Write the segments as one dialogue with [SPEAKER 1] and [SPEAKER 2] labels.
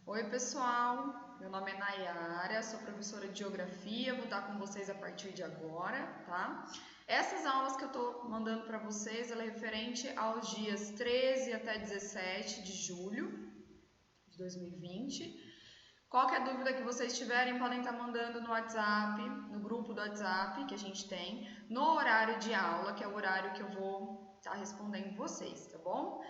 [SPEAKER 1] Oi pessoal, meu nome é Nayara, sou professora de Geografia, vou estar com vocês a partir de agora, tá? Essas aulas que eu tô mandando para vocês, ela é referente aos dias 13 até 17 de julho de 2020. Qualquer dúvida que vocês tiverem, podem estar mandando no WhatsApp, no grupo do WhatsApp que a gente tem, no horário de aula, que é o horário que eu vou estar respondendo vocês, tá bom?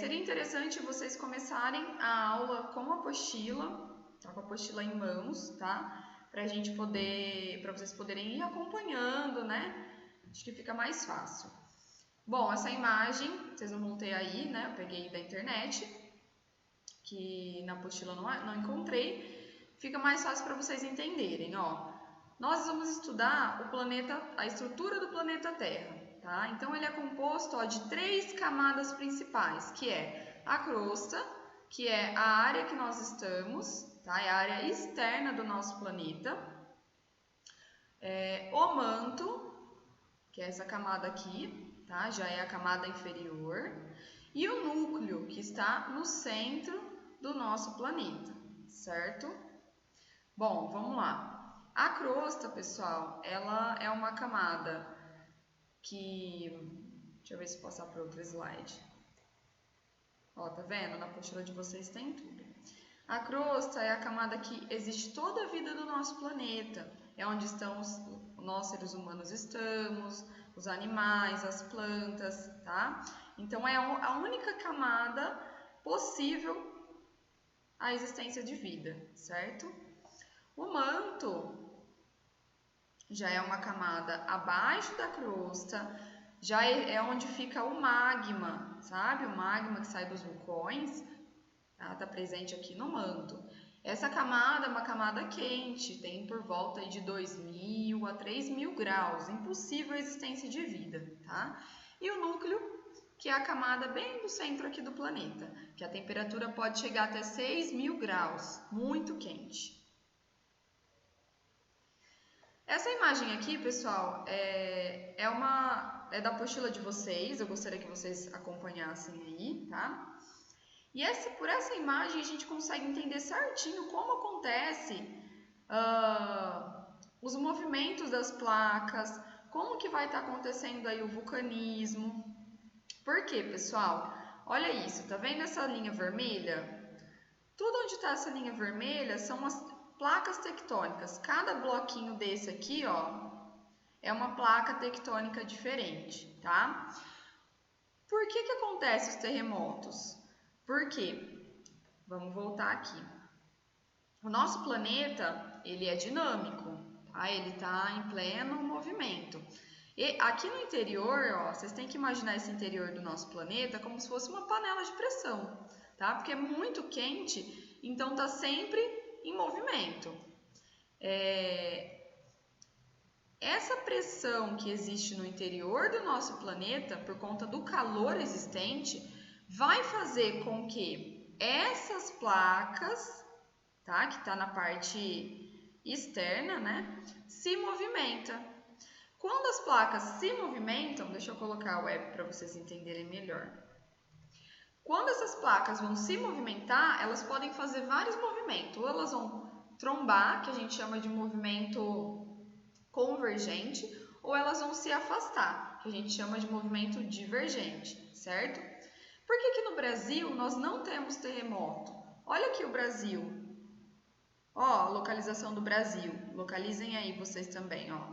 [SPEAKER 1] Seria interessante vocês começarem a aula com a apostila, tá? Com a apostila em mãos, tá? Para vocês poderem ir acompanhando, né? Acho que fica mais fácil. Bom, essa imagem vocês não vão ter aí, né? Eu peguei da internet, que na apostila não encontrei. Fica mais fácil para vocês entenderem, ó. Nós vamos estudar o planeta, a estrutura do planeta Terra. Tá? Então, ele é composto de 3 camadas principais, que é a crosta, que é a área que nós estamos, tá? É a área externa do nosso planeta, o manto, que é essa camada aqui, tá? Já é a camada inferior, e o núcleo, que está no centro do nosso planeta, certo? Bom, vamos lá. A crosta, pessoal, ela é uma camada que... Deixa eu ver se eu passar para outro slide. Ó, tá vendo? Na apostila de vocês tem tudo. A crosta é a camada que existe toda a vida do nosso planeta. É onde nós seres humanos estamos, os animais, as plantas, tá? Então, é a única camada possível à existência de vida, certo? O manto já é uma camada abaixo da crosta, já é onde fica o magma, sabe? O magma que sai dos vulcões, tá presente aqui no manto. Essa camada é uma camada quente, tem por volta de 2.000 a 3.000 graus, impossível a existência de vida, tá? E o núcleo, que é a camada bem do centro aqui do planeta, que a temperatura pode chegar até 6.000 graus, muito quente. Essa imagem aqui, pessoal, é da apostila de vocês, eu gostaria que vocês acompanhassem aí, tá? E por essa imagem a gente consegue entender certinho como acontece os movimentos das placas, como que vai estar acontecendo aí o vulcanismo. Por quê, pessoal? Olha isso, tá vendo essa linha vermelha? Tudo onde está essa linha vermelha são as placas tectônicas. Cada bloquinho desse aqui, ó, é uma placa tectônica diferente, tá? Por que acontece os terremotos? Por quê? Vamos voltar aqui. O nosso planeta, ele é dinâmico, tá? Ele está em pleno movimento. E aqui no interior, ó, vocês têm que imaginar esse interior do nosso planeta como se fosse uma panela de pressão, tá? Porque é muito quente, então está sempre em movimento. Essa pressão que existe no interior do nosso planeta, por conta do calor existente, vai fazer com que essas placas, tá, que está na parte externa, né, se movimenta. Quando as placas se movimentam, deixa eu colocar o web para vocês entenderem melhor. Quando essas placas vão se movimentar, elas podem fazer vários movimentos. Ou elas vão trombar, que a gente chama de movimento convergente, ou elas vão se afastar, que a gente chama de movimento divergente, certo? Por que no Brasil nós não temos terremoto? Olha aqui o Brasil. Ó, a localização do Brasil. Localizem aí vocês também, ó.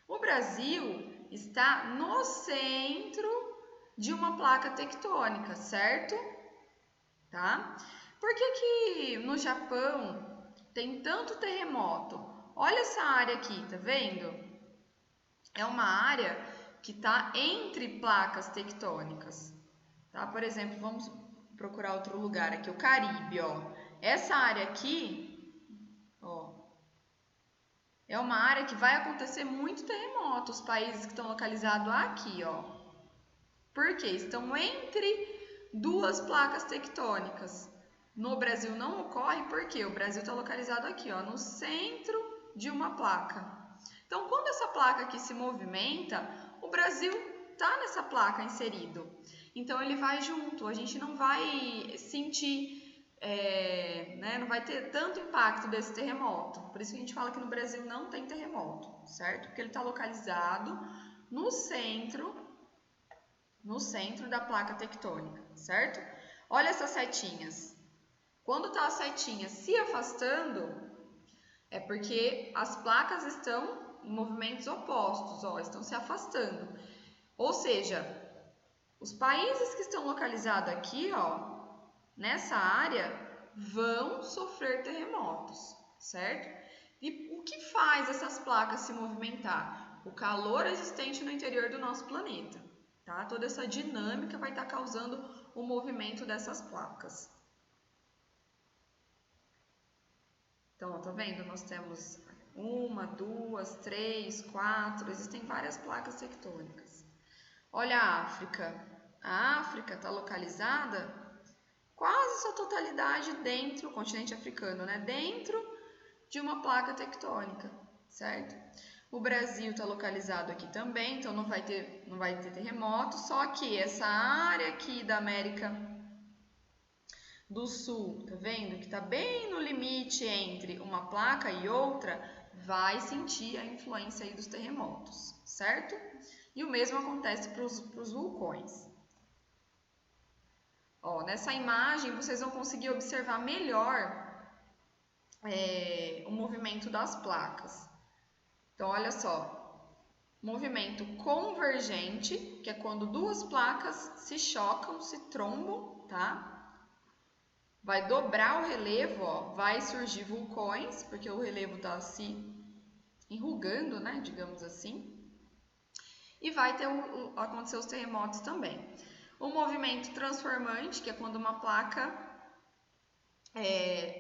[SPEAKER 1] O Brasil está no centro de uma placa tectônica, certo? Tá? Por que no Japão tem tanto terremoto? Olha essa área aqui, tá vendo? É uma área que está entre placas tectônicas, tá? Por exemplo, vamos procurar outro lugar aqui, o Caribe, ó. Essa área aqui, ó, é uma área que vai acontecer muito terremoto, os países que estão localizados aqui, ó. Por quê? Estão entre duas placas tectônicas. No Brasil não ocorre porque o Brasil está localizado aqui, ó, no centro de uma placa. Então, quando essa placa aqui se movimenta, o Brasil está nessa placa inserido. Então, ele vai junto, a gente não vai sentir não vai ter tanto impacto desse terremoto. Por isso que a gente fala que no Brasil não tem terremoto, certo? Porque ele está localizado no centro da placa tectônica, certo? Olha essas setinhas. Quando está a setinha se afastando, é porque as placas estão em movimentos opostos, ó, estão se afastando. Ou seja, os países que estão localizados aqui, ó, nessa área, vão sofrer terremotos, certo? E o que faz essas placas se movimentar? O calor existente no interior do nosso planeta, tá? Toda essa dinâmica vai estar causando o movimento dessas placas. Então, ó, tá vendo? Nós temos 1, 2, 3, 4, existem várias placas tectônicas. Olha a África. A África está localizada quase sua totalidade dentro, o continente africano, né? Dentro de uma placa tectônica, certo? O Brasil está localizado aqui também, então não vai ter terremoto, só que essa área aqui da América do Sul, tá vendo? Que está bem no limite entre uma placa e outra, vai sentir a influência aí dos terremotos, certo? E o mesmo acontece para os vulcões. Ó, nessa imagem vocês vão conseguir observar melhor o movimento das placas. Então, olha só, movimento convergente, que é quando duas placas se chocam, se trombam, tá? Vai dobrar o relevo, ó, vai surgir vulcões, porque o relevo está se enrugando, né, digamos assim. E vai acontecer os terremotos também. O movimento transformante, que é quando uma placa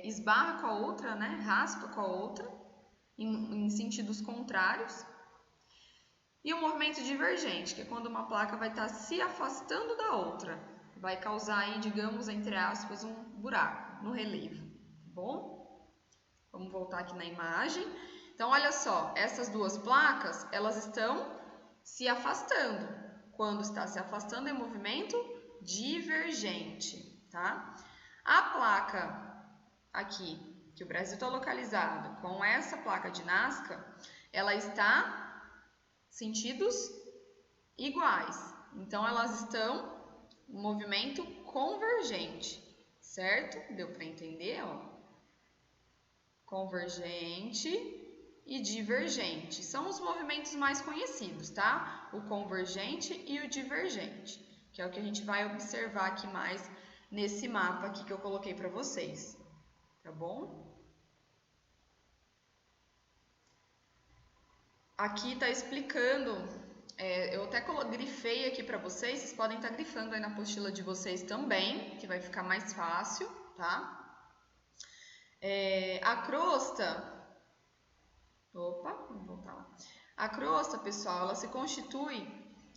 [SPEAKER 1] esbarra com a outra, né, raspa com a outra, em sentidos contrários. E o movimento divergente, que é quando uma placa vai estar se afastando da outra. Vai causar aí, digamos, entre aspas, um buraco no relevo, tá bom? Vamos voltar aqui na imagem. Então, olha só, essas duas placas, elas estão se afastando. Quando está se afastando é movimento divergente, tá? A placa aqui, que o Brasil está localizado, com essa placa de Nazca, ela está sentidos iguais. Então, elas estão em movimento convergente, certo? Deu para entender, ó? Convergente e divergente. São os movimentos mais conhecidos, tá? O convergente e o divergente, que é o que a gente vai observar aqui mais nesse mapa aqui que eu coloquei para vocês, tá bom? Aqui está explicando, eu até grifei aqui para vocês podem estar grifando aí na apostila de vocês também, que vai ficar mais fácil, tá? A crosta, vamos voltar lá. A crosta, pessoal, ela se constitui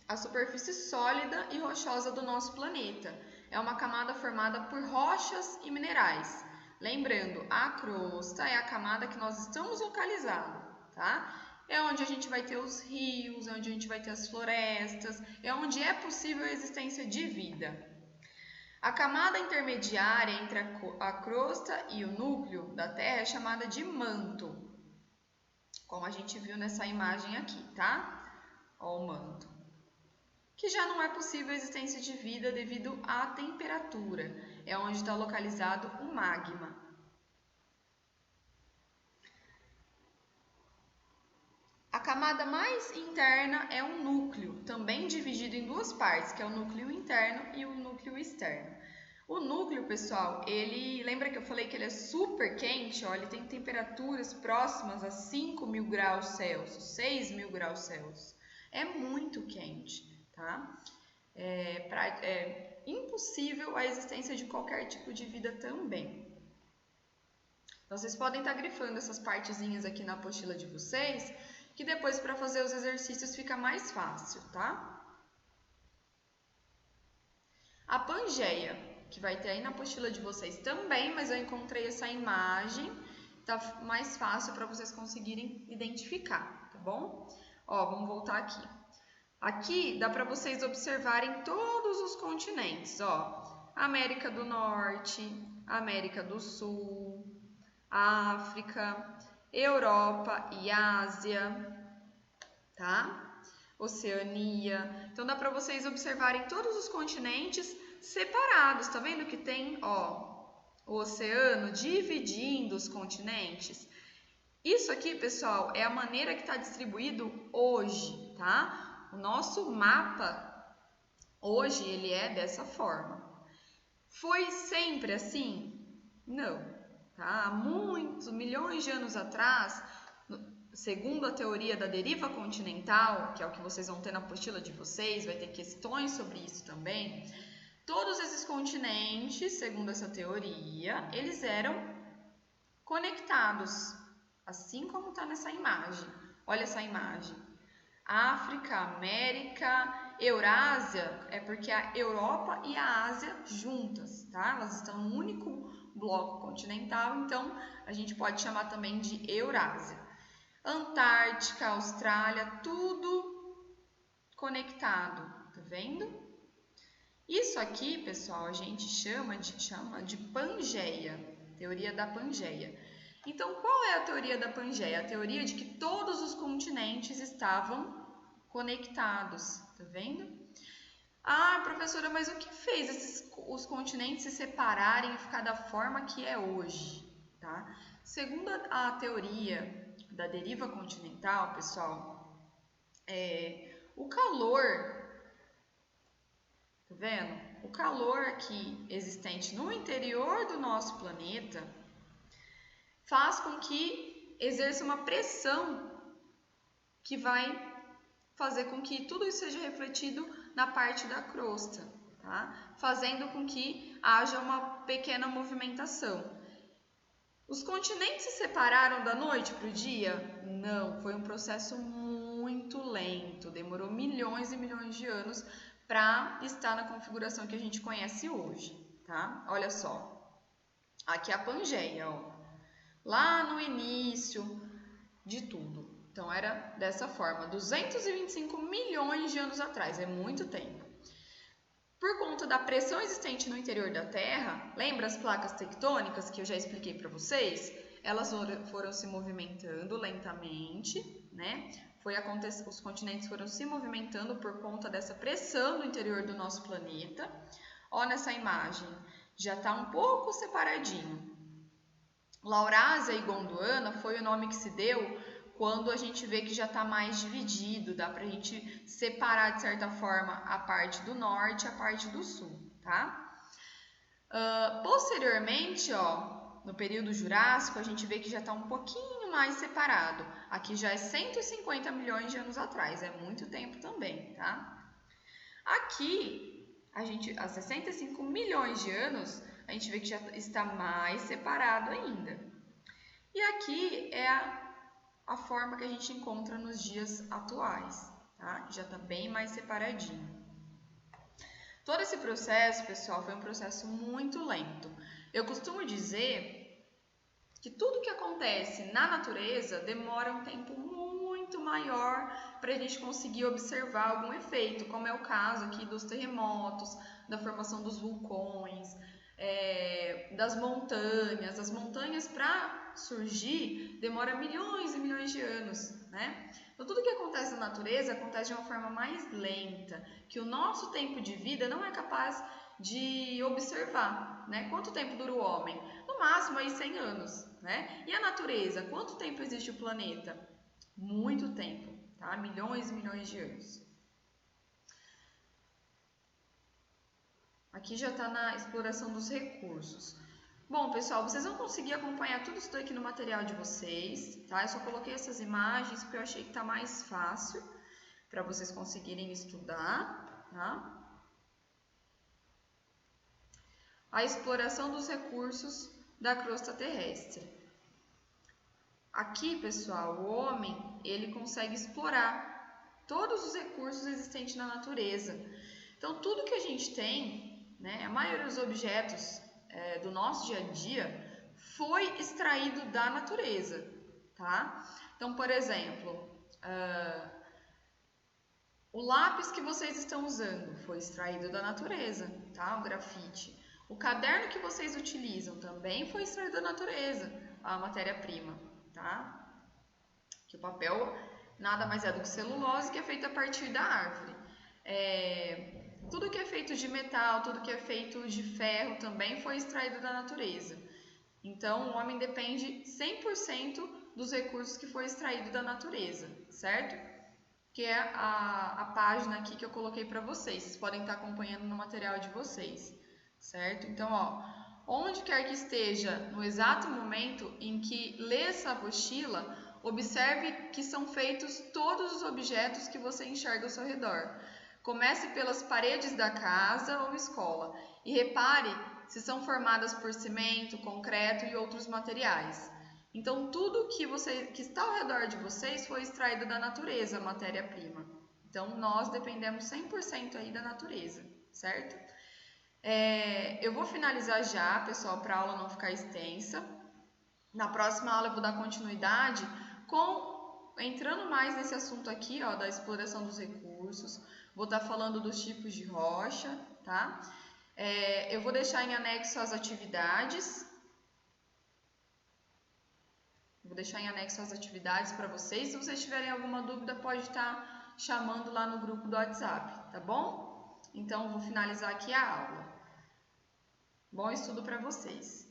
[SPEAKER 1] a superfície sólida e rochosa do nosso planeta. É uma camada formada por rochas e minerais. Lembrando, a crosta é a camada que nós estamos localizados, tá? É onde a gente vai ter os rios, é onde a gente vai ter as florestas, é onde é possível a existência de vida. A camada intermediária entre a crosta e o núcleo da Terra é chamada de manto, como a gente viu nessa imagem aqui, tá? Ó, o manto. Que já não é possível a existência de vida devido à temperatura, é onde está localizado o magma. A camada mais interna é o núcleo, também dividido em duas partes, que é o núcleo interno e o núcleo externo. O núcleo, pessoal, lembra que eu falei que ele é super quente? Ó, ele tem temperaturas próximas a 5.000 graus Celsius, 6.000 graus Celsius. É muito quente, tá? É impossível a existência de qualquer tipo de vida também. Então, vocês podem estar grifando essas partezinhas aqui na apostila de vocês, que depois para fazer os exercícios fica mais fácil, tá? A Pangeia, que vai ter aí na apostila de vocês também, mas eu encontrei essa imagem, tá mais fácil para vocês conseguirem identificar, tá bom? Ó, vamos voltar aqui. Aqui dá para vocês observarem todos os continentes, ó. América do Norte, América do Sul, África, Europa e Ásia, tá? Oceania. Então dá para vocês observarem todos os continentes separados. Tá vendo que tem, ó, o oceano dividindo os continentes? Isso aqui, pessoal, é a maneira que está distribuído hoje, tá? O nosso mapa hoje ele é dessa forma. Foi sempre assim? Não, tá? Há muitos milhões de anos atrás, segundo a teoria da deriva continental, que é o que vocês vão ter na apostila de vocês, vai ter questões sobre isso também. Todos esses continentes, segundo essa teoria, eles eram conectados, assim como está nessa imagem. Olha essa imagem. África, América, Eurásia, é porque a Europa e a Ásia juntas, tá? Elas estão num único bloco continental, então a gente pode chamar também de Eurásia. Antártica, Austrália, tudo conectado, tá vendo? Isso aqui, pessoal, a gente chama de Pangeia, teoria da Pangeia. Então, qual é a teoria da Pangeia? A teoria de que todos os continentes estavam conectados, tá vendo? Ah, professora, mas o que fez os continentes se separarem e ficar da forma que é hoje, tá? Segundo a teoria da deriva continental, pessoal, o calor, tá vendo? O calor aqui existente no interior do nosso planeta faz com que exerça uma pressão que vai fazer com que tudo isso seja refletido na parte da crosta, tá? Fazendo com que haja uma pequena movimentação. Os continentes se separaram da noite para o dia? Não, foi um processo muito lento, demorou milhões e milhões de anos para estar na configuração que a gente conhece hoje, tá? Olha só, aqui é a Pangeia, ó. Lá no início de tudo. Então era dessa forma, 225 milhões de anos atrás, é muito tempo. Por conta da pressão existente no interior da Terra, lembra as placas tectônicas que eu já expliquei para vocês? Elas foram se movimentando lentamente, né? Os continentes foram se movimentando por conta dessa pressão no interior do nosso planeta. Olha nessa imagem, já está um pouco separadinho. Laurásia e Gondwana foi o nome que se deu quando a gente vê que já está mais dividido, dá para a gente separar de certa forma a parte do norte e a parte do sul, tá? Posteriormente, ó, no período Jurássico, a gente vê que já está um pouquinho mais separado. Aqui já é 150 milhões de anos atrás, é muito tempo também, tá? Aqui, há 65 milhões de anos, a gente vê que já está mais separado ainda. E aqui é a forma que a gente encontra nos dias atuais, tá? Já está bem mais separadinho. Todo esse processo, pessoal, foi um processo muito lento. Eu costumo dizer que tudo que acontece na natureza demora um tempo muito maior para a gente conseguir observar algum efeito, como é o caso aqui dos terremotos, da formação dos vulcões, das montanhas. As montanhas, para surgir, demora milhões e milhões de anos, né? Então, tudo que acontece na natureza acontece de uma forma mais lenta, que o nosso tempo de vida não é capaz de observar, né? Quanto tempo dura o homem? No máximo aí 100 anos, né? E a natureza? Quanto tempo existe o planeta? Muito tempo, tá? Milhões e milhões de anos. Aqui já está na exploração dos recursos. Bom, pessoal, vocês vão conseguir acompanhar tudo isso daqui no material de vocês, tá? Eu só coloquei essas imagens porque eu achei que está mais fácil para vocês conseguirem estudar, tá? A exploração dos recursos da crosta terrestre. Aqui, pessoal, o homem, ele consegue explorar todos os recursos existentes na natureza. Então, tudo que a gente tem, né, a maioria dos objetos do nosso dia a dia foi extraído da natureza, tá? Então, por exemplo, o lápis que vocês estão usando foi extraído da natureza, tá? O grafite. O caderno que vocês utilizam também foi extraído da natureza, a matéria-prima, tá? Que o papel nada mais é do que celulose, que é feito a partir da árvore. Tudo que é feito de metal, tudo que é feito de ferro também foi extraído da natureza. Então, o homem depende 100% dos recursos que foi extraído da natureza, certo? Que é a página aqui que eu coloquei para vocês. Vocês podem estar acompanhando no material de vocês, certo? Então, ó, onde quer que esteja, no exato momento em que lê essa apostila, observe que são feitos todos os objetos que você enxerga ao seu redor. Comece pelas paredes da casa ou escola e repare se são formadas por cimento, concreto e outros materiais. Então, tudo que está ao redor de vocês foi extraído da natureza, matéria-prima. Então, nós dependemos 100% aí da natureza, certo? Eu vou finalizar já, pessoal, para a aula não ficar extensa. Na próxima aula eu vou dar continuidade entrando mais nesse assunto aqui, ó, da exploração dos recursos. Vou estar falando dos tipos de rocha, tá? Eu vou deixar em anexo as atividades. Vou deixar em anexo as atividades para vocês. Se vocês tiverem alguma dúvida, pode estar chamando lá no grupo do WhatsApp, tá bom? Então, vou finalizar aqui a aula. Bom estudo para vocês!